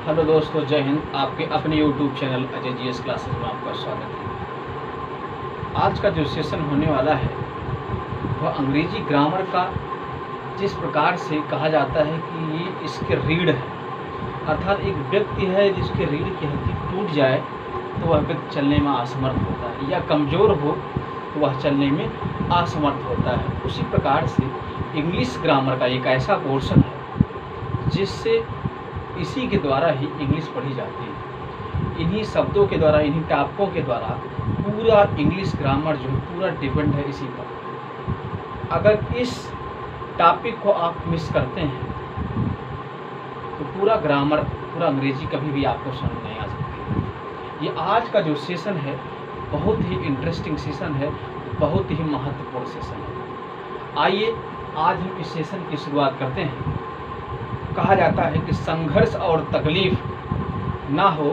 Hello दोस्तों, जय हिंद। आपके अपने YouTube channel Ajay GS classes में आपका स्वागत है। आज का जो सेशन होने वाला है वह अंग्रेजी ग्रामर का जिस प्रकार से कहा जाता है कि ये इसके रीढ़ है, अर्थात एक व्यक्ति है जिसके रीढ़ की हड्डी टूट जाए तो वह व्यक्ति चलने में असमर्थ होता है, या कमज़ोर हो तो वह चलने में असमर्थ होता है। उसी प्रकार से इंग्लिश ग्रामर का एक ऐसा पोर्शन है जिससे इसी के द्वारा ही इंग्लिश पढ़ी जाती है। इन्हीं शब्दों के द्वारा, इन्हीं टॉपिकों के द्वारा पूरा इंग्लिश ग्रामर जो है पूरा डिपेंड है इसी पर। अगर इस टॉपिक को आप मिस करते हैं तो पूरा ग्रामर, पूरा अंग्रेजी कभी भी आपको समझ नहीं आ सकती। ये आज का जो सेशन है बहुत ही इंटरेस्टिंग सेशन है, बहुत ही महत्वपूर्ण सेशन है। आइए आज हम इस सेशन की शुरुआत करते हैं। कहा जाता है कि संघर्ष और तकलीफ ना हो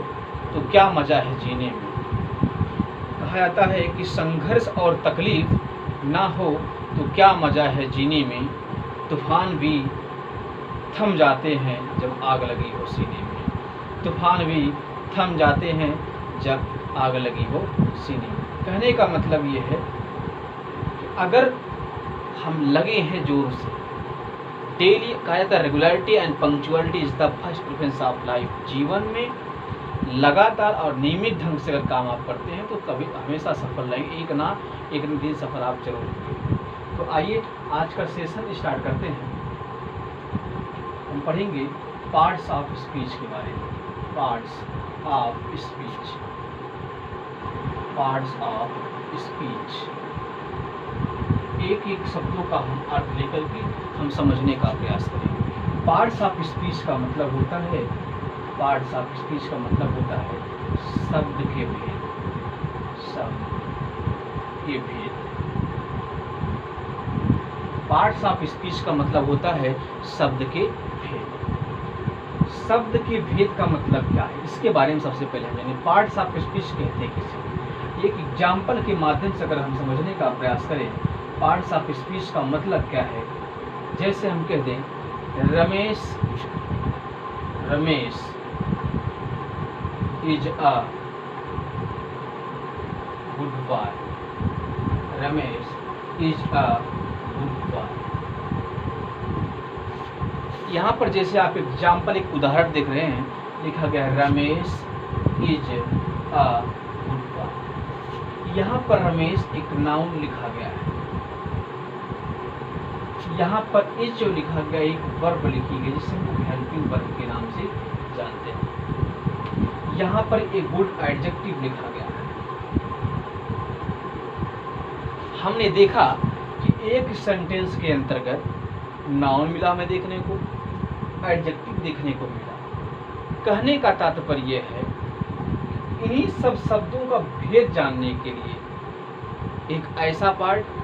तो क्या मज़ा है जीने में। कहा जाता है कि संघर्ष और तकलीफ ना हो तो क्या मज़ा है जीने में। तूफान भी थम जाते हैं जब आग लगी हो सीने में। तूफान भी थम जाते हैं जब आग लगी हो सीने में। कहने का मतलब ये है कि अगर हम लगे हैं जोर से, डेली कहा जाता है regularity and punctuality is the first preference of life. जीवन में लगातार और नियमित ढंग से अगर काम आप करते हैं तो कभी हमेशा सफल रहेंगे, एक ना एक दिन सफल आप जरूर होंगे। तो आइए आज का सेशन स्टार्ट करते हैं। हम पढ़ेंगे पार्ट्स ऑफ स्पीच के बारे में। Parts of speech, parts of speech. एक एक शब्दों का हम अर्थ लेकर के हम समझने का प्रयास करेंगे। पार्ट्स ऑफ स्पीच का मतलब होता है, पार्ट्स ऑफ स्पीच का मतलब होता है शब्द के भेद, शब्द के भेद। पार्ट्स ऑफ स्पीच का मतलब होता है शब्द के भेद। शब्द के भेद का मतलब क्या है, इसके बारे में सबसे पहले हम जानेंगे। पार्ट्स ऑफ स्पीच कहते हैं किसे। एक एग्जाम्पल के माध्यम से अगर हम समझने का प्रयास करें पार्ट्स ऑफ स्पीच का मतलब क्या है, जैसे हम कह दें Ramesh is a good boy. Ramesh is a good boy. यहाँ पर जैसे आप एग्जाम्पल, एक उदाहरण देख रहे हैं, लिखा गया है Ramesh is a good boy. यहाँ पर रमेश एक नाउन लिखा गया है, यहाँ पर इज जो लिखा गया एक वर्ब लिखी गई जिसे हम हेल्पिंग वर्ब के नाम से जानते हैं। यहाँ पर एक गुड एडजेक्टिव लिखा गया है। हमने देखा कि एक सेंटेंस के अंतर्गत नाउन मिला हमें देखने को, एडजेक्टिव देखने को मिला। कहने का तात्पर्य है इन्हीं सब शब्दों का भेद जानने के लिए एक ऐसा पार्ट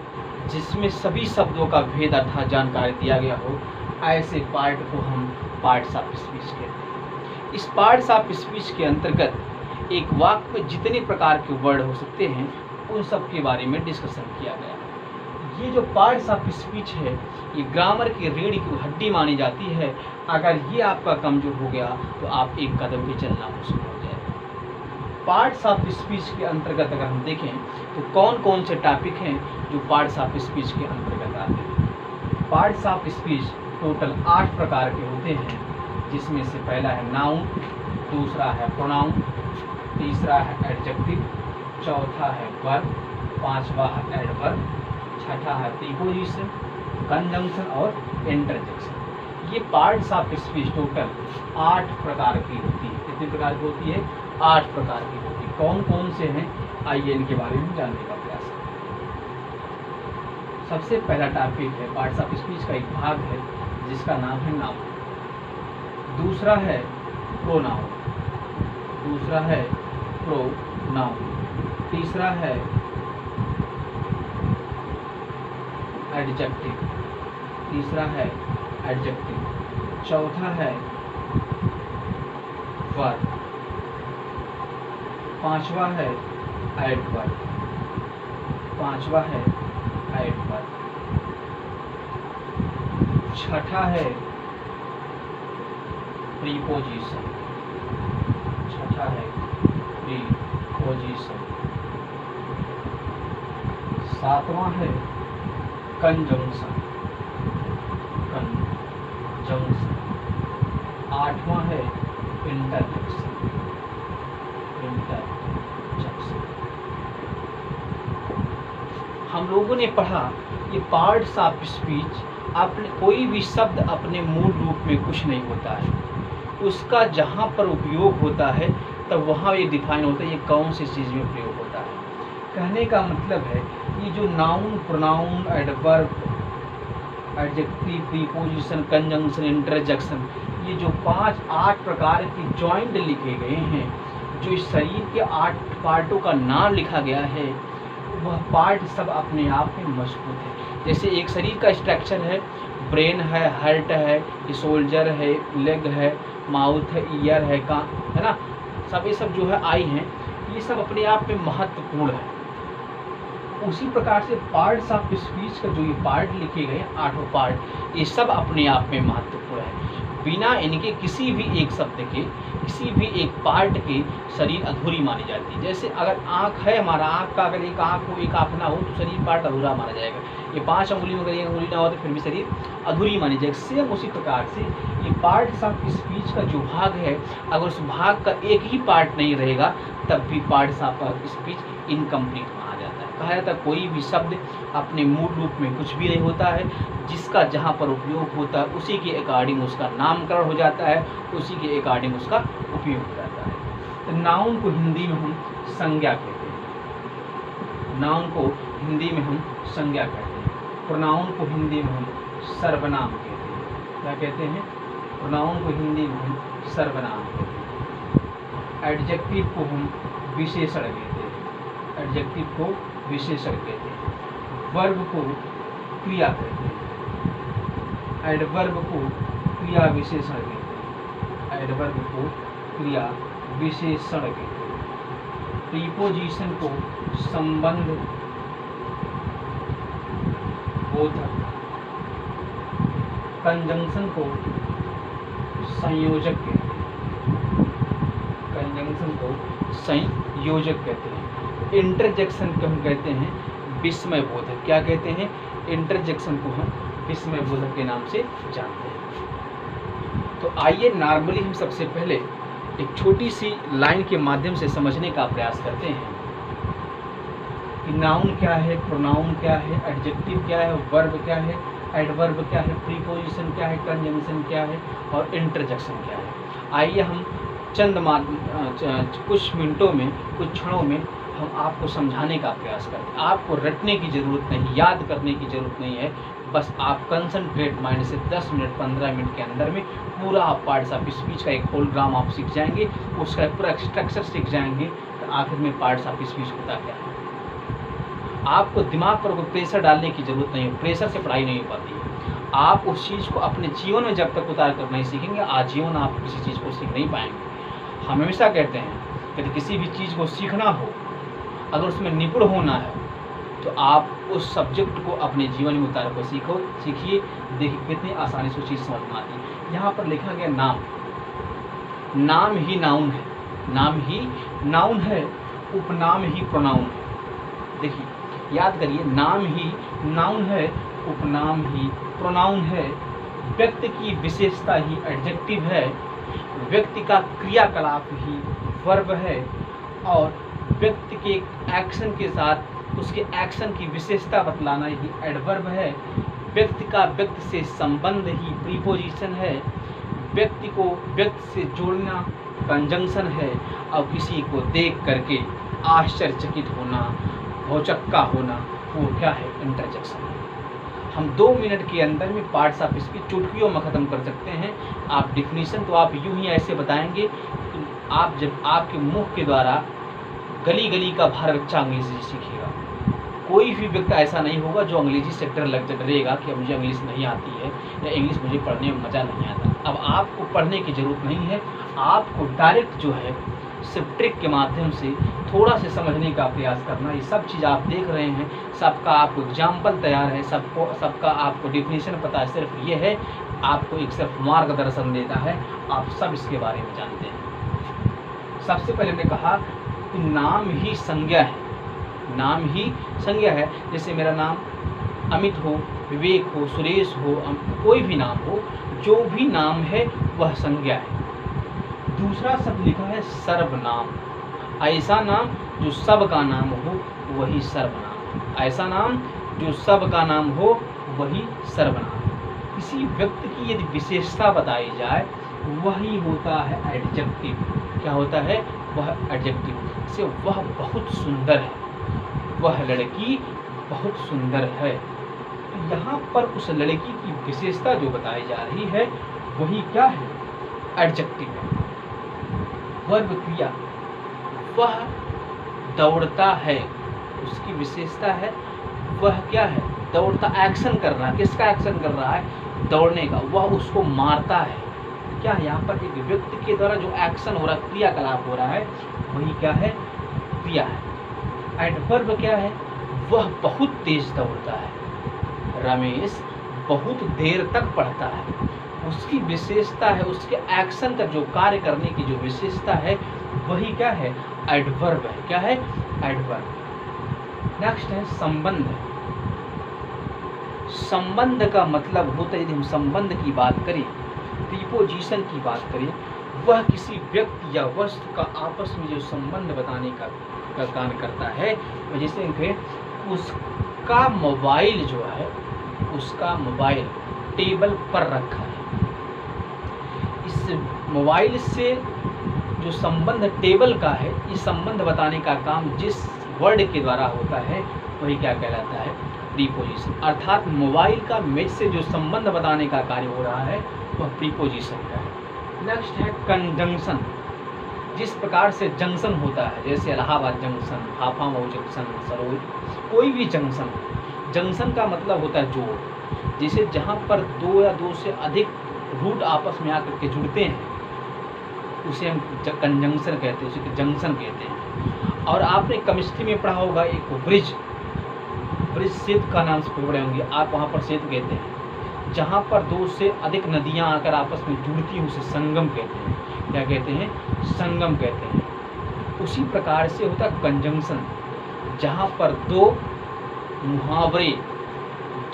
जिसमें सभी शब्दों का भेद अर्थात जानकारी दिया गया हो, ऐसे पार्ट को हम पार्ट्स ऑफ स्पीच कहते हैं। इस पार्ट्स ऑफ स्पीच के अंतर्गत एक वाक्य में जितने प्रकार के वर्ड हो सकते हैं उन सब के बारे में डिस्कशन किया गया है। ये जो पार्ट्स ऑफ स्पीच है ये ग्रामर की रीढ़ की हड्डी मानी जाती है। अगर ये आपका कमजोर हो गया तो आप एक कदम भी चलना मुश्किल हो जाएगा। पार्ट्स ऑफ स्पीच के अंतर्गत अगर हम देखें तो कौन कौन से टॉपिक हैं जो पार्ट्स ऑफ स्पीच के अंतर्गत आते हैं। पार्ट्स ऑफ स्पीच टोटल 8 प्रकार के होते हैं, जिसमें से पहला है नाउन, दूसरा है प्रोनाउन, तीसरा है एडजेक्टिव, चौथा है वर्ब, पांचवा है एडवर्ब, छठा है प्रीपोजिशन, कंजंक्शन और इंटरजेक्शन। ये पार्ट्स ऑफ स्पीच टोटल 8 प्रकार की होती है। कितने प्रकार की होती है? 8 प्रकार की होती है। कौन कौन से हैं आइए इनके बारे में जानने का प्रयास करें। सबसे पहला टॉपिक है, पार्ट्स ऑफ स्पीच का एक भाग है जिसका नाम है नाउन। दूसरा है प्रोनाउन, दूसरा है प्रोनाउन, तीसरा है एडजेक्टिव, तीसरा है एडजेक्टिव, चौथा है वर्ब, पांचवा है एडवर्ब, पांचवा है एडवर्ब, छठा है प्रीपोजिशन, छठा है प्रीपोजिशन, सातवां है कंजंक्शन, आठवां है इंटरजेक्शन। हम लोगों ने पढ़ा ये पार्ट्स ऑफ स्पीच, अपने कोई भी शब्द अपने मूल रूप में कुछ नहीं होता है, उसका जहाँ पर उपयोग होता है तब वहाँ ये डिफाइन होता है ये कौन सी चीज़ में प्रयोग होता है। कहने का मतलब है ये जो noun, pronoun, adverb, adjective, preposition, conjunction, interjection, ये जो 5-8 प्रकार के जॉइंट लिखे गए हैं, जो इस शरीर के 8 पार्टों का नाम लिखा गया है, वह पार्ट सब अपने आप में मजबूत है। जैसे एक शरीर का स्ट्रक्चर है, ब्रेन है, हार्ट है, सोल्जर है, लेग है, माउथ है, ईयर है, कान है ना, सब ये सब जो है आई हैं, ये सब अपने आप में महत्वपूर्ण है। उसी प्रकार से पार्ट्स ऑफ स्पीच का जो ये पार्ट लिखे गए 8 पार्ट, ये सब अपने आप में महत्वपूर्ण है। बिना इनके किसी भी एक शब्द के, किसी भी एक पार्ट के शरीर अधूरी मानी जाती है। जैसे अगर आँख है हमारा, आँख का अगर एक आँख हो, एक आँख ना हो तो शरीर पार्ट अधूरा माना जाएगा। ये 5 अंगुली में अगर एक अंगुली ना हो तो फिर भी शरीर अधूरी मानी जाएगी। सेम उसी प्रकार से ये पार्ट्स ऑफ स्पीच का जो भाग है, अगर उस भाग का एक ही पार्ट नहीं रहेगा तब भी पार्ट्स ऑफ स्पीच इनकम्प्लीट माना जाता है। कहा जाता है कोई भी शब्द अपने मूल रूप में कुछ भी नहीं होता है, जिसका जहाँ पर उपयोग होता है उसी के अकॉर्डिंग उसका नामकरण हो जाता है, उसी के अकॉर्डिंग उसका उपयोग हो जाता है। तो नाउन को हिंदी में हम संज्ञा कहते हैं, नाउन को हिंदी में हम संज्ञा कहते हैं। प्रोनाउन को हिंदी में हम सर्वनाम कहते हैं। क्या कहते हैं? प्रोनाउन को हिंदी में हम सर्वनाम कहते हैं। एडजेक्टिव को हम विशेषण कहते हैं, एडजेक्टिव को विशेषण कहते हैं। वर्ब को क्रिया कहते हैं, एडवर्ब को क्रिया विशेषण कहते हैं, एडवर्ब को क्रिया विशेषण कहते हैं। प्रीपोजिशन को संबंध बोधक, कंजंक्शन को संयोजक कहते हैं, कंजंक्शन को संयोजक कहते हैं। इंटरजेक्शन को हम कहते हैं विस्मय बोधक। क्या कहते हैं? इंटरजेक्शन को हम विस्मय बोधक के नाम से जानते हैं। तो आइए नॉर्मली हम सबसे पहले एक छोटी सी लाइन के माध्यम से समझने का प्रयास करते हैं कि नाउन क्या है, प्रोनाउन क्या है, एडजेक्टिव क्या है, वर्ब क्या है, एडवर्ब क्या है, प्रीपोजिशन क्या है, कंजंक्शन क्या है और इंटरजेक्शन क्या है। आइए हम कुछ मिनटों में, कुछ क्षणों में हम आपको समझाने का प्रयास करें। आपको रटने की ज़रूरत नहीं, याद करने की ज़रूरत नहीं है, बस आप कंसंट्रेट माइंड से 10 मिनट 15 मिनट के अंदर में पूरा आप पार्ट्स ऑफ स्पीच का एक होल ग्राम आप सीख जाएंगे, उसका पूरा स्ट्रक्चर सीख जाएंगे। तो आखिर में पार्ट्स ऑफ स्पीच होता क्या है। आपको दिमाग पर कोई प्रेशर डालने की ज़रूरत नहीं है, प्रेशर से पढ़ाई नहीं हो पाती है। आप उस चीज़ को अपने जीवन में जब तक उतार कर नहीं सीखेंगे, आजीवन आप किसी चीज़ को सीख नहीं पाएंगे। हम हमेशा कहते हैं कि किसी भी चीज़ को सीखना हो, अगर उसमें निपुण होना है तो आप उस सब्जेक्ट को अपने जीवन में उतार कर सीखिए। देखिए कितनी आसानी से चीज़ समझ में आती है। यहाँ पर लिखा गया नाम, नाम ही नाउन है, नाम ही नाउन है, उपनाम ही प्रोनाउन है। देखिए याद करिए, नाम ही नाउन है, उपनाम ही प्रोनाउन है, व्यक्ति की विशेषता ही एडजेक्टिव है, व्यक्ति का क्रियाकलाप ही वर्ब है और व्यक्ति के एक्शन के साथ उसके एक्शन की विशेषता बतलाना ही एडवर्ब है, व्यक्ति का व्यक्ति से संबंध ही प्रीपोजिशन है, व्यक्ति को व्यक्ति से जोड़ना कंजंक्शन है और किसी को देख करके आश्चर्यचकित होना, भौचक्का होना, वो क्या है? इंटरजेक्शन है। हम 2 मिनट के अंदर में पार्ट्स ऑफ स्पीच चुटकियों में ख़त्म कर सकते हैं। आप डिफिनीशन तो आप यूं ही ऐसे बताएंगे, आप जब आपके मुंह के द्वारा गली गली का बाहर बच्चा अंग्रेजी सीखेगा। कोई भी व्यक्ति ऐसा नहीं होगा जो अंग्रेजी से डरेगा कि मुझे इंग्लिश नहीं आती है या इंग्लिश मुझे पढ़ने में मज़ा नहीं आता। अब आपको पढ़ने की ज़रूरत नहीं है, आपको डायरेक्ट जो है सिर्फ ट्रिक के माध्यम से थोड़ा से समझने का प्रयास करना। ये सब चीज़ आप देख रहे हैं, सबका आपको एग्जाम्पल तैयार है, सबका आपको डिफिनीशन पता है। सिर्फ ये है आपको एक सिर्फ मार्गदर्शन देता है, आप सब इसके बारे में जानते हैं। सबसे पहले हमने कहा कि नाम ही संज्ञा है, नाम ही संज्ञा है। जैसे मेरा नाम अमित हो, विवेक हो, सुरेश हो, कोई भी नाम हो, जो भी नाम है वह संज्ञा है। दूसरा शब्द लिखा है सर्वनाम, ऐसा नाम जो सब का नाम हो वही सर्वनाम, ऐसा नाम जो सब का नाम हो वही सर्वनाम। किसी व्यक्ति की यदि विशेषता बताई जाए वही होता है एडजेक्टिव। क्या होता है? वह एडजेक्टिव। से वह बहुत सुंदर है, वह लड़की बहुत सुंदर है। यहाँ पर उस लड़की की विशेषता जो बताई जा रही है वही क्या है? एडजेक्टिव है। वर्ब क्रिया, वह दौड़ता है, उसकी विशेषता है वह क्या है? दौड़ता। एक्शन कर रहा है, किसका एक्शन कर रहा है? दौड़ने का। वह उसको मारता है। क्या यहाँ पर एक व्यक्ति के द्वारा जो एक्शन हो रहा है, क्रियाकलाप हो रहा है, वही क्या है? क्रिया है। एडवर्ब क्या है? वह बहुत तेज दौड़ता है। रमेश बहुत देर तक पढ़ता है। उसकी विशेषता है, उसके एक्शन का जो कार्य करने की जो विशेषता है वही क्या है? एडवर्ब है। क्या है? एडवर्ब। नेक्स्ट है संबंध। संबंध का मतलब होता है, यदि हम संबंध की बात करें, प्रीपोजिशन की बात करें, वह किसी व्यक्ति या वस्तु का आपस में जो संबंध बताने का कार्य करता है। जैसे कहें उसका मोबाइल जो है, उसका मोबाइल टेबल पर रखा है। इस मोबाइल से जो संबंध टेबल का है, इस संबंध बताने का काम जिस वर्ड के द्वारा होता है वही क्या कहलाता है? प्रीपोजिशन। अर्थात मोबाइल का मेज से जो संबंध बताने का कार्य हो रहा है वह प्रीपोजिशन का है। नेक्स्ट है कंजंक्शन। जिस प्रकार से जंक्शन होता है, जैसे इलाहाबाद जंक्शन, हाफामऊ जंक्शन, सरोज, कोई भी जंक्शन। जंक्शन का मतलब होता है जोड़। जैसे जहाँ पर दो या दो से अधिक रूट आपस में आकर के जुड़ते हैं उसे हम कंजंक्शन कहते हैं, उसे जंक्शन कहते हैं। और आपने केमिस्ट्री में पढ़ा होगा एक ब्रिज, ब्रिज सेतु का नाम से पढ़े होंगे आप, वहाँ पर सेतु कहते हैं। जहाँ पर दो से अधिक नदियाँ आकर आपस में जुड़ती हैं उसे संगम कहते हैं। क्या कहते हैं? संगम कहते हैं। उसी प्रकार से होता है कंजंक्शन, जहाँ पर दो मुहावरे,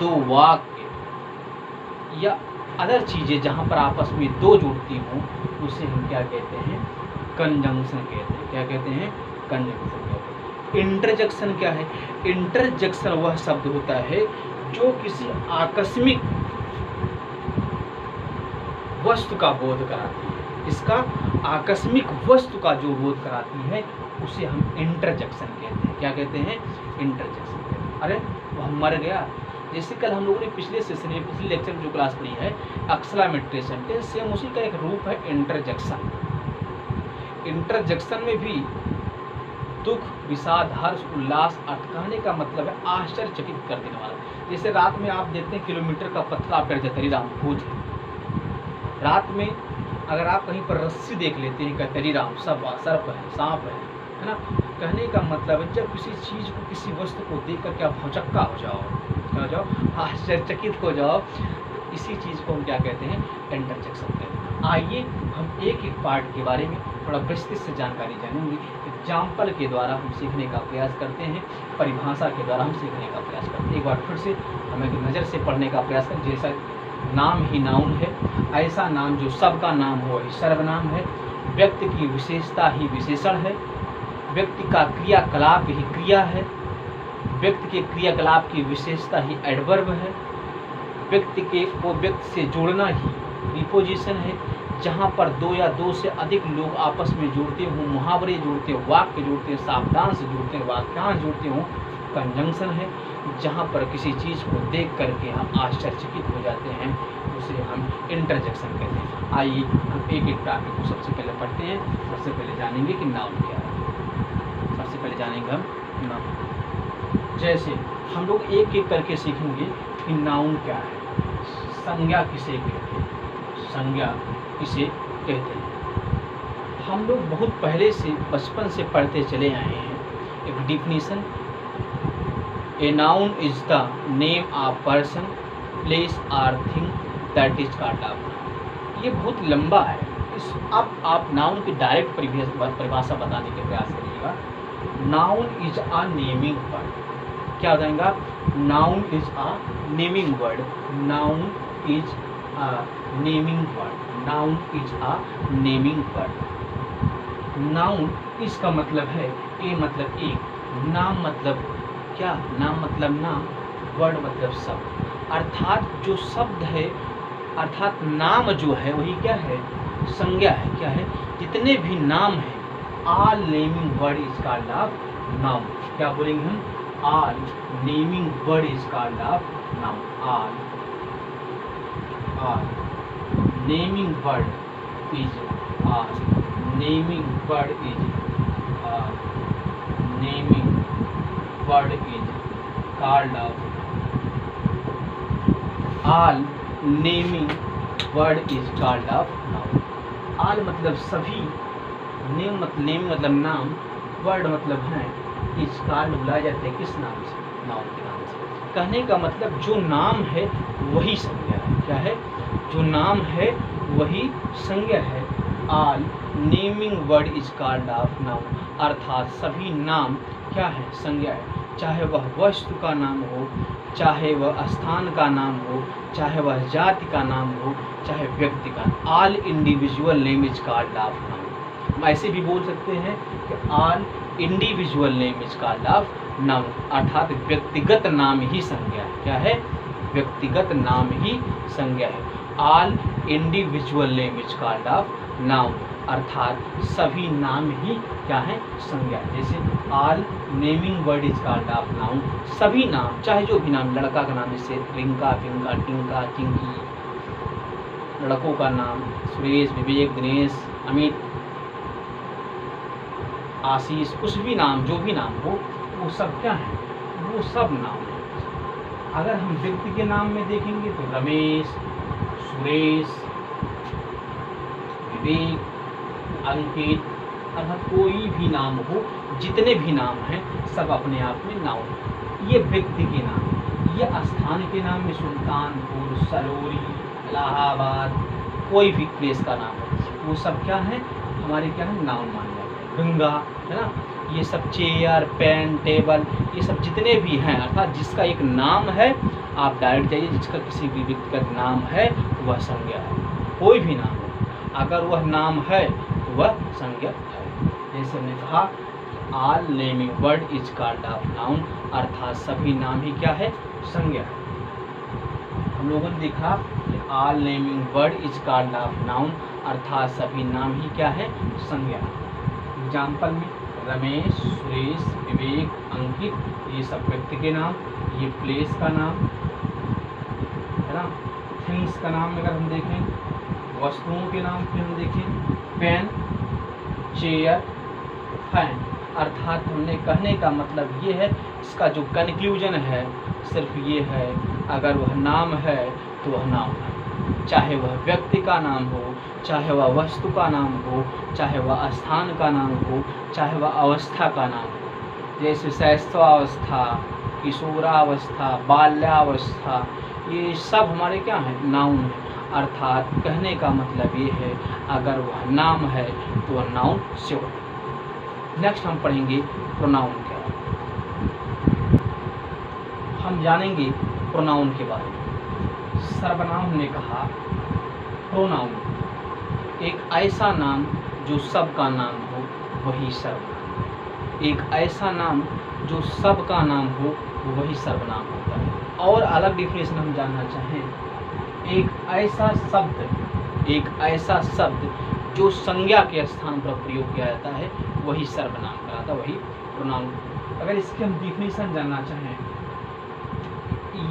दो वाक्य या अदर चीज़ें जहाँ पर आपस में दो जुड़ती हों उसे हम क्या कहते हैं? कंजंक्शन कहते हैं। क्या कहते हैं? कंजंक्शन कहते हैं। इंटरजेक्शन क्या है? इंटरजेक्शन वह शब्द होता है जो किसी आकस्मिक वस्तु का बोध कराती है। इसका आकस्मिक वस्तु का जो बोध कराती है उसे हम इंटरजेक्शन कहते हैं। क्या कहते हैं? इंटरजेक्शन कहते हैं। अरे वह मर गया, जैसे कल हम लोगों ने पिछले सेशन में, पिछले लेक्चर में जो क्लास पढ़ी है एक्सक्लेमेटरेशन के, सेम उसी का एक रूप है इंटरजेक्शन। इंटरजेक्शन में भी दुख, विषाद, हर्ष, उल्लास, अर्थ कहने का मतलब है आश्चर्यचकित कर देने वाला। जैसे रात में आप देखते हैं किलोमीटर का पतला पेड़ जतरी राम भूत है। रात में अगर आप कहीं पर रस्सी देख लेते हैं कतरी राम सब सर्प है, सांप है ना। कहने का मतलब है जब किसी चीज़ को, किसी वस्तु को देख करके आप भौचक्का हो जाओ, क्या हो जाओ? आश्चर्यचकित हो जाओ, तो इसी चीज़ को हम क्या कहते हैं? इंटरजेक्शन कहते हैं। आइए हम एक एक पार्ट के बारे में थोड़ा विस्तृत से जानकारी जानेंगे। एग्जाम्पल के द्वारा हम सीखने का प्रयास करते हैं, परिभाषा के द्वारा हम सीखने का प्रयास करते हैं। एक बार फिर से हम एक नज़र से पढ़ने का प्रयास करें। जैसा नाम ही नाउन है, ऐसा नाम जो सबका नाम हो वही सर्वनाम है। व्यक्ति की विशेषता ही विशेषण है। व्यक्ति का क्रियाकलाप ही क्रिया है। व्यक्ति के क्रियाकलाप की विशेषता ही एडवर्ब है। व्यक्ति के को व्यक्ति से जोड़ना ही प्रीपोजिशन है। जहाँ पर दो या दो से अधिक लोग आपस में जुड़ते हों, मुहावरे जुड़ते हों, वाक्य जुड़ते हैं, सावधान से जुड़ते हैं, वाक्यांश जुड़ते हों, कंजंक्शन है। जहाँ पर किसी चीज़ को देख करके हम आश्चर्यचकित हो जाते हैं उसे हम इंटरजेक्शन कहते हैं। आइए हम एक एक टॉपिक को सबसे पहले पढ़ते हैं। सबसे पहले जानेंगे कि नाउन क्या है। सबसे पहले जानेंगे हम नाउन। जैसे हम लोग एक एक करके सीखेंगे कि नाउन क्या है, संज्ञा किसे कहते हैं, संज्ञा किसे कहते हैं। हम लोग बहुत पहले से बचपन से पढ़ते चले आए हैं एक definition, a noun is the name of person, place और thing that is called a noun. ये बहुत लंबा है, अब आप नाउन की डायरेक्ट परिभाषा बताने के प्रयास करिएगा। Noun is a naming word. क्या बताएंगे आप? Noun is a naming word. Noun is a naming word. Noun is a naming word. Noun इसका मतलब है ए मतलब एक, नाम मतलब क्या? नाम मतलब नाम, वर्ड मतलब शब्द। अर्थात जो शब्द है, अर्थात नाम जो है वही क्या है? संज्ञा है। क्या है? जितने भी नाम हैं, all naming word is called noun. क्या बोलेंगे हम? All naming word is called noun. All naming word is naming word is naming word is called all naming word is called noun. All मतलब सभी, नेम मतलब नाम, word मतलब है, is called बुलाया जाता है किस नाम से? नाउन के नाम से। कहने का मतलब जो नाम है वही संज्ञा है। क्या है? जो नाम है वही संज्ञा है। All naming word is called noun. अर्थात सभी नाम क्या है? संज्ञा है। चाहे वह वस्तु का नाम हो, चाहे वह स्थान का नाम हो, चाहे वह जाति का नाम हो, चाहे व्यक्ति का। All individual name is called noun. हम ऐसे भी बोल सकते हैं कि all individual name is called noun. अर्थात व्यक्तिगत नाम ही संज्ञा है। क्या है? व्यक्तिगत नाम ही संज्ञा है। All individual name is called noun. अर्थात सभी नाम ही क्या है? संज्ञा। जैसे all naming word is called noun. सभी नाम, चाहे जो भी नाम, लड़का का नाम जैसे रिंका, पिंका, टिंका, चिंकी, लड़कों का नाम सुरेश, विवेक, दिनेश, अमित, आशीष, कुछ भी नाम, जो भी नाम हो, वो सब क्या है? वो सब नाम है। अगर हम व्यक्ति के नाम में देखेंगे तो रमेश, सुरेश, विवेक, अंकित, अर्थात कोई भी नाम हो, जितने भी नाम हैं सब अपने आप में नाउन। ये व्यक्ति के नाम। ये स्थान के नाम में सुल्तानपुर, सलोरी, इलाहाबाद, कोई भी प्लेस का नाम है, वो सब क्या है? हमारे क्या है? नाउन माने जाते हैं। गंगा है ना, ये सब चेयर, पेन, टेबल, ये सब जितने भी हैं, अर्थात जिसका एक नाम है, आप डायरेक्ट जाइए, जिसका किसी भी व्यक्ति का नाम है वह संज्ञा है। कोई भी नाम हो, अगर वह नाम है तो वह संज्ञा है। जैसे हमने कहा all naming word is called noun. अर्थात सभी नाम ही क्या है? संज्ञा है। हम लोगों ने देखा कि all naming word is called noun. अर्थात सभी नाम ही क्या है? संज्ञा। एग्जाम्पल में रमेश, सुरेश, विवेक, अंकित, ये सब व्यक्ति के नाम, ये प्लेस का नाम है ना। थिंग्स का नाम अगर हम देखें, वस्तुओं के नाम पे हम देखें, पेन, चेयर, फैन। अर्थात हमने कहने का मतलब ये है, इसका जो कंक्लूजन है सिर्फ ये है, अगर वह नाम है तो वह नाम है। चाहे वह व्यक्ति का नाम हो, चाहे वह वस्तु का नाम हो, चाहे वह स्थान का नाम हो, चाहे वह अवस्था का नाम हो। जैसे शैशवावस्था, किशोरावस्था, बाल्यावस्था, ये सब हमारे क्या हैं? नाउन है। अर्थात कहने का मतलब ये है, अगर वह नाम है तो वह नाउन श्योर है। नेक्स्ट हम पढ़ेंगे प्रोनाउन के बारे में। हम जानेंगे प्रोनाउन के बारे में। सर्वनाम ने कहा, प्रोनाउन एक ऐसा नाम जो सबका नाम हो वही सर्वनाम। एक ऐसा नाम जो सबका नाम हो वही सर्वनाम होता है। और अलग डिफिनेशन हम जानना चाहें, एक ऐसा शब्द जो संज्ञा के स्थान पर प्रयोग किया जाता है वही सर्वनाम कहलाता है, वही प्रोनाउन। अगर इसके हम डिफिनेशन जानना चाहें,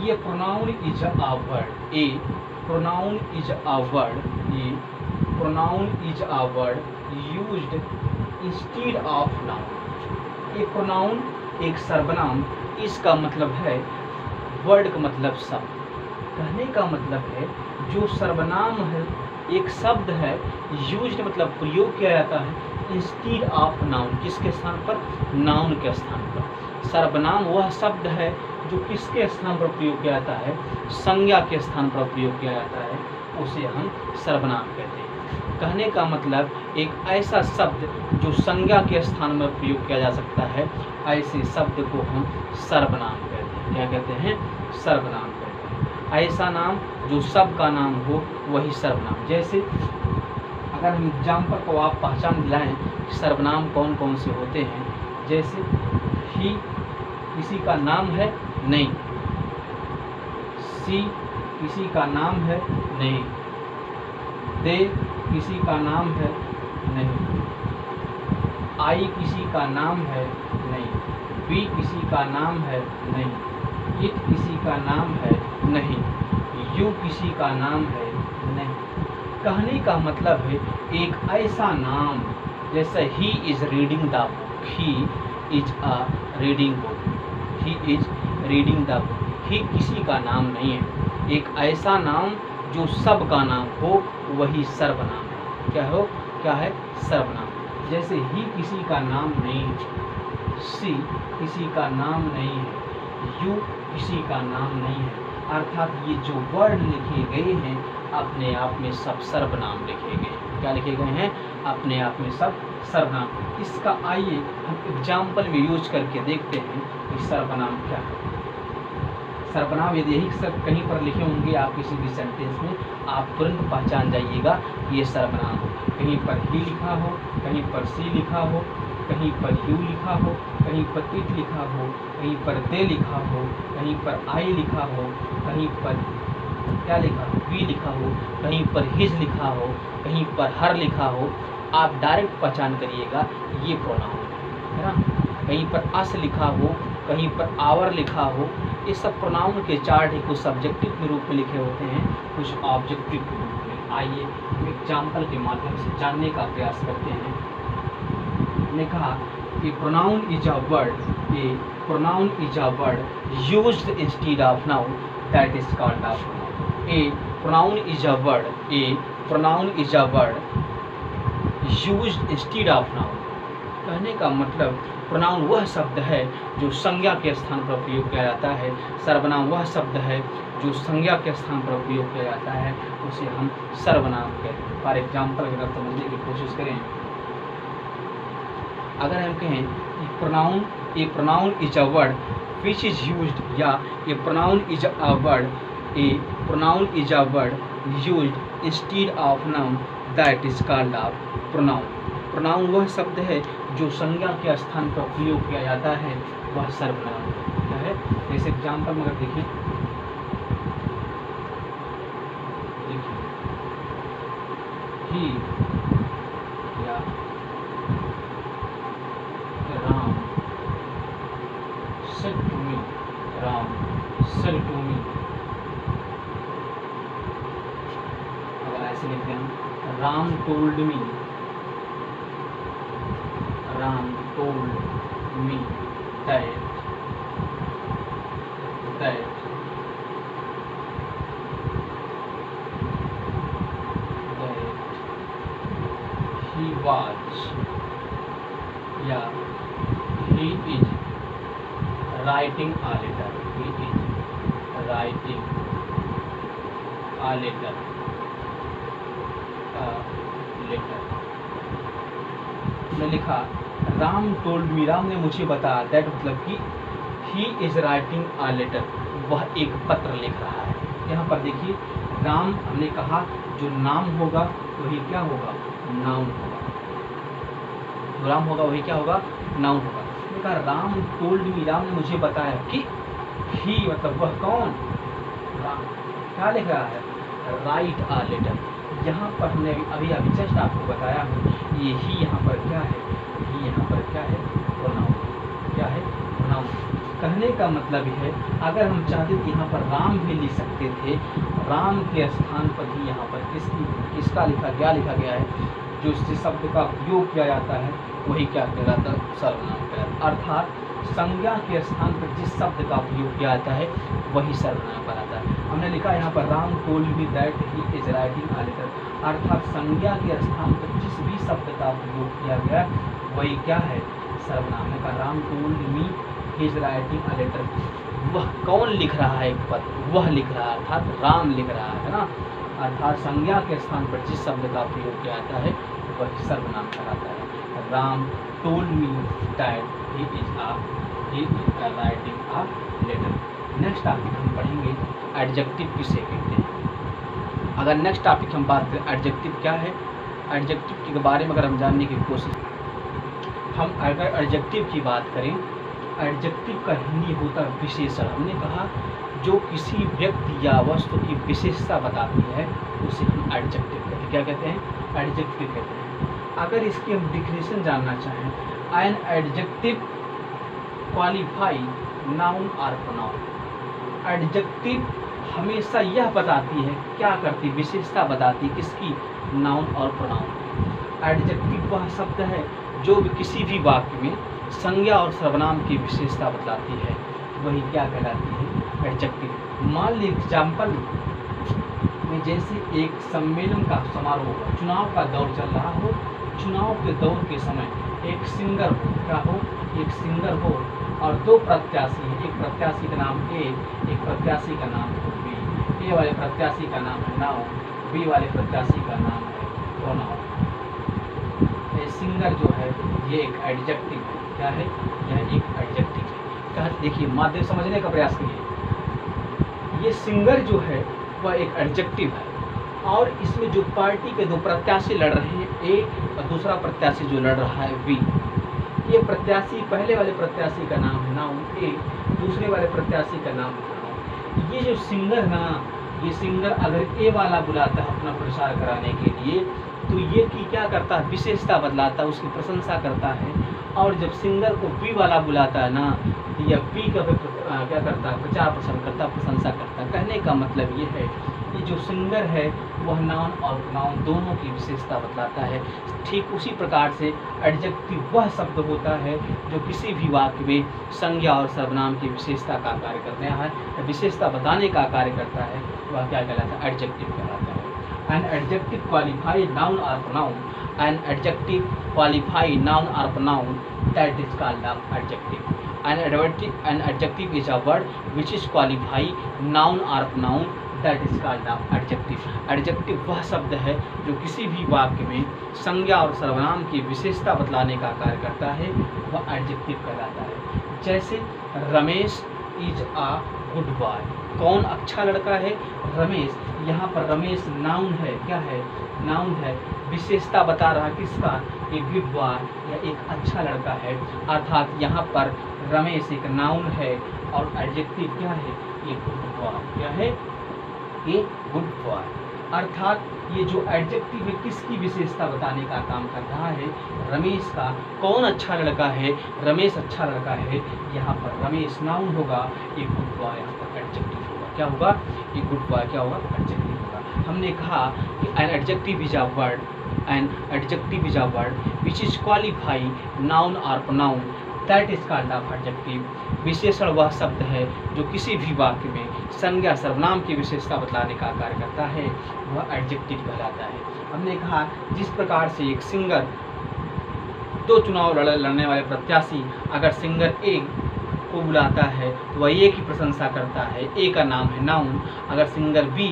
ये pronoun is a word. A pronoun is a word, ये pronoun is a word used instead of noun. एक प्रोनाउन एक सर्वनाम, इसका मतलब है वर्ड का मतलब शब्द। कहने का मतलब है जो सर्वनाम है, एक शब्द है, यूज्ड मतलब प्रयोग किया जाता है इंस्टीड ऑफ नाउन। किसके स्थान पर? नाउन के स्थान पर। सर्वनाम वह शब्द है जो किसके स्थान पर प्रयोग किया जाता है? संज्ञा के स्थान पर प्रयोग किया जाता है, उसे हम सर्वनाम कहते हैं। कहने का मतलब एक ऐसा शब्द जो संज्ञा के स्थान में प्रयोग किया जा सकता है, ऐसे शब्द को हम सर्वनाम कहते हैं। क्या कहते हैं? सर्वनाम कहते हैं। ऐसा नाम जो सब का नाम हो वही सर्वनाम। जैसे अगर हम एग्जाम्पल को आप पहचान दिलाएं कि सर्वनाम कौन कौन से होते हैं, जैसे ही किसी का नाम है नहीं, सी किसी का नाम है नहीं, दे किसी का नाम है नहीं, आई किसी का नाम है नहीं, वी किसी का नाम है नहीं, इट किसी का नाम है नहीं, यू किसी का नाम है नहीं। कहने का मतलब है एक ऐसा नाम, जैसे he is reading the book, he is a reading book, he is reading the book. He किसी का नाम नहीं है। एक ऐसा नाम जो सब का नाम हो वही सर्वनाम है। क्या हो? क्या है? सर्वनाम। जैसे ही किसी का नाम नहीं है, सी किसी का नाम नहीं है, यू किसी का नाम नहीं है। अर्थात ये जो वर्ड लिखे गए हैं अपने आप में सब सर्वनाम लिखे गए हैं। क्या लिखे गए हैं? अपने आप में सब सर्वनाम। इसका आइए हम एग्जाम्पल में यूज करके देखते हैं कि सर्वनाम क्या है। सर्वनाम यदि यही सब कहीं पर लिखे होंगे आप किसी भी सेंटेंस में, आप तुरंत पहचान जाइएगा कि ये सर्वनाम हो। कहीं पर ही लिखा हो, कहीं पर सी लिखा हो, कहीं पर यू लिखा हो, कहीं पर इट लिखा हो, कहीं पर दे लिखा हो, कहीं पर आई लिखा हो, कहीं पर क्या लिखा हो? वी लिखा हो, कहीं पर हिज लिखा हो, कहीं पर हर लिखा हो। आप डायरेक्ट पहचान करिएगा ये प्रोनाउन है ना। कहीं पर अस लिखा हो, कहीं पर आवर लिखा हो। ये सब प्रोनाउन के चार्ट ही कुछ सब्जेक्टिव के रूप में लिखे होते हैं, कुछ ऑब्जेक्टिव के रूप में। आइए हम एग्जाम्पल के माध्यम से जानने का प्रयास करते हैं। हमने कहा कि pronoun is a word, a pronoun is a word used instead of noun that is called a pronoun. A pronoun is a word, a pronoun is a word used instead of noun. कहने का मतलब pronoun वह शब्द है जो संज्ञा के स्थान पर प्रयोग किया जाता है। सर्वनाम वह शब्द है जो संज्ञा के स्थान पर प्रयोग किया जाता है, उसे हम सर्वनाम कहते हैं। फॉर एग्जाम्पल अगर समझने की कोशिश करें, अगर हम कहें कि pronoun is a word which is used, या a pronoun is a word, a pronoun is a word used instead of noun that is called a pronoun. Pronoun वह शब्द है जो संज्ञा के स्थान पर प्रयोग किया जाता है, वह सर्वनाम क्या है। जैसे एग्जाम्पल में अगर देखिए ही या Ram said to me, Ram said to me। अगर ऐसे लिखते हैं Ram told me, Ram told me that he was, या he is writing a letter, he is writing a letter, मैं लिखा राम टोल्ड मी, राम ने मुझे बताया, दैट मतलब कि he is writing a letter, वह एक पत्र लिख रहा है। यहाँ पर देखिए राम हमने कहा जो नाम होगा वही क्या होगा? नाउन होगा। जो राम होगा वही क्या होगा? नाउन होगा। मैंने कहा राम टोल्ड मी, राम ने मुझे बताया कि ही मतलब वह कौन? राम क्या लिख रहा है? Write a letter. यहाँ पर हमने अभी जस्ट आपको बताया हूँ, ये ही यहाँ पर क्या है? ही यहाँ पर क्या है? प्रोनाउन। क्या है? प्रोनाउन। कहने का मतलब है अगर हम चाहते तो यहाँ पर राम भी लिख सकते थे, राम के स्थान पर ही यहाँ पर किसका लिखा गया है? जो इस शब्द का उपयोग किया जाता है वही क्या कहलाता है? सर्वनाम कहलाता है। अर्थात संज्ञा के स्थान पर जिस शब्द का उपयोग किया जाता है वही सर्वनाम कहलाता है। हमने लिखा यहाँ पर Ram told me that he is writing a letter, अर्थात संज्ञा के स्थान पर जिस भी शब्द का उपयोग किया गया वही क्या है? सर्वनाम का। Ram told me he is writing a letter, वह कौन लिख रहा है एक पत्र? वह लिख रहा है, अर्थात राम लिख रहा है ना। अर्थात संज्ञा के स्थान पर जिस शब्द का प्रयोग किया जाता है वह सर्वनाम कहलाता है। Ram told me that he is writing a letter. Next topic हम पढ़ेंगे एडजेक्टिव किसे कहते हैं। अगर नेक्स्ट टॉपिक हम बात करें एडजेक्टिव क्या है, एडजेक्टिव के बारे में अगर हम जानने की कोशिश, हम अगर एडजेक्टिव की बात करें, एडजेक्टिव का हिंदी होता है विशेषण। हमने कहा जो किसी व्यक्ति या वस्तु की विशेषता बताती है उसे हम एडजेक्टिव कहते हैं। क्या कहते हैं? एडजेक्टिव कहते हैं। अगर इसकी हम डिफिनेशन जानना चाहें, एन एडजेक्टिव क्वालिफाई नाउन और प्रोनाउन। एडजेक्टिव हमेशा यह बताती है, क्या करती, विशेषता बताती किसकी, नाउन और प्रोनाउन। एडजेक्टिव वह शब्द है जो किसी भी वाक्य में संज्ञा और सर्वनाम की विशेषता बतलाती है, वही क्या कहलाती है, एडजेक्टिव। मान लीजिए एग्जाम्पल में, जैसे एक सम्मेलन का समारोह हो, चुनाव का दौर चल रहा हो, चुनाव के दौर के समय एक सिंगर हो, क्या हो, एक सिंगर हो और दो प्रत्याशी हैं, एक प्रत्याशी का नाम ए, एक प्रत्याशी का नाम है बी। ए वाले प्रत्याशी का नाम है नाउन, बी वाले प्रत्याशी का नाम है प्रोनाउन। सिंगर जो है ये एक एडजेक्टिव है। क्या है? यह एक एडजेक्टिव है। क्या देखिए, माध्यम समझने का प्रयास करिए। ये सिंगर जो है वह एक एडजेक्टिव है और इसमें जो पार्टी के दो प्रत्याशी लड़ रहे हैं, ए और दूसरा प्रत्याशी जो लड़ रहा है बी। ये प्रत्याशी, पहले वाले प्रत्याशी का नाम है नाउन ए, दूसरे वाले प्रत्याशी का नाम है प्रोनाउन। ये जो सिंगर ना, ये सिंगर अगर ए वाला बुलाता है अपना प्रचार कराने के लिए, तो ये की क्या करता है, विशेषता बदलाता है, उसकी प्रशंसा करता है। और जब सिंगर को बी वाला बुलाता है ना, तो यह बी का क्या करता है, प्रचार प्रसार करता, प्रशंसा करता। कहने का मतलब ये है कि जो सिंगर है वह नाउन और प्रोनाउन दोनों की विशेषता बतलाता है। ठीक उसी प्रकार से एडजेक्टिव वह शब्द होता है जो किसी भी वाक्य में संज्ञा और सर्वनाम की विशेषता का कार्य करते हैं, विशेषता बताने का कार्य करता है, वह क्या कहलाता है, एडजेक्टिव कहलाता है। An adjective qualify noun or pronoun. An adjective qualify noun or pronoun, that is called an adjective. An adjective is a word which is qualify noun or pronoun, that is called an adjective. Adjective वह शब्द है जो किसी भी वाक्य में संज्ञा और सर्वनाम की विशेषता बतलाने का कार्य करता है, वह एडजेक्टिव कहलाता है। जैसे Ramesh is a good boy. कौन अच्छा लड़का है? रमेश। यहाँ पर रमेश नाउन है, क्या है, नाउन है, विशेषता बता रहा किसका, एक गुड बॉय या एक अच्छा लड़का है। अर्थात यहाँ पर रमेश एक नाउन है और एडजेक्टिव क्या है, ये गुड बॉय। क्या है? ये गुड बॉय। अर्थात ये जो एडजेक्टिव है किसकी विशेषता बताने का काम कर रहा है, रमेश का। कौन अच्छा लड़का है? रमेश अच्छा लड़का है। यहाँ पर रमेश नाउन होगा, ये गुड बॉय यहाँ पर एडजेक्टिव होगा। क्या होगा? ये गुड बॉय क्या होगा, एडजेक्टिव होगा। हमने कहा कि an adjective is a word, an adjective is a word which is qualify noun और pronoun, that is called adjective. विशेषण वह शब्द है जो किसी भी वाक्य में संज्ञा सर्वनाम की विशेषता बतलाने का कार्य करता है, वह एडजेक्टिव कहलाता है। हमने कहा जिस प्रकार से एक सिंगर, दो चुनाव लड़ने वाले प्रत्याशी अगर सिंगर ए को बुलाता है तो वह ए की प्रशंसा करता है, ए का नाम है नाउन। अगर सिंगर बी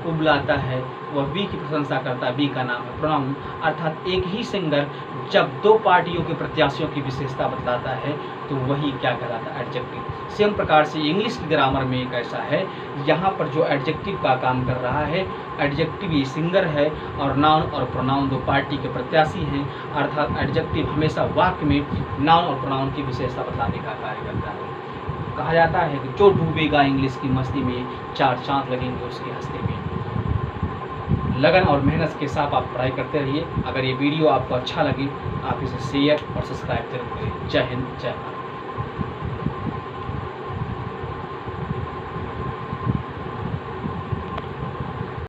को बुलाता है वह बी की प्रशंसा करता है, बी का नाम है प्रोनाउन। अर्थात एक ही सिंगर जब दो पार्टियों के प्रत्याशियों की विशेषता बतलाता है तो वही क्या कहलाता है, एडजेक्टिव। सेम प्रकार से इंग्लिश की ग्रामर में एक ऐसा है, यहाँ पर जो एडजेक्टिव का काम कर रहा है, एडजेक्टिव ये सिंगर है और नाउन और प्रोनाउन दो पार्टी के प्रत्याशी हैं। अर्थात एडजेक्टिव हमेशा वाक्य में नाउन और प्रोनाउन की विशेषता बतलाने का कार्य करता है। कहा जाता है कि जो डूबेगा इंग्लिश की मस्ती में, चार चांद लगेंगे उसके हंसते में। लगन और मेहनत के साथ आप पढ़ाई करते रहिए। अगर ये वीडियो आपको अच्छा लगे आप इसे शेयर और सब्सक्राइब जरूर करें। जय हिंद, जय भारत।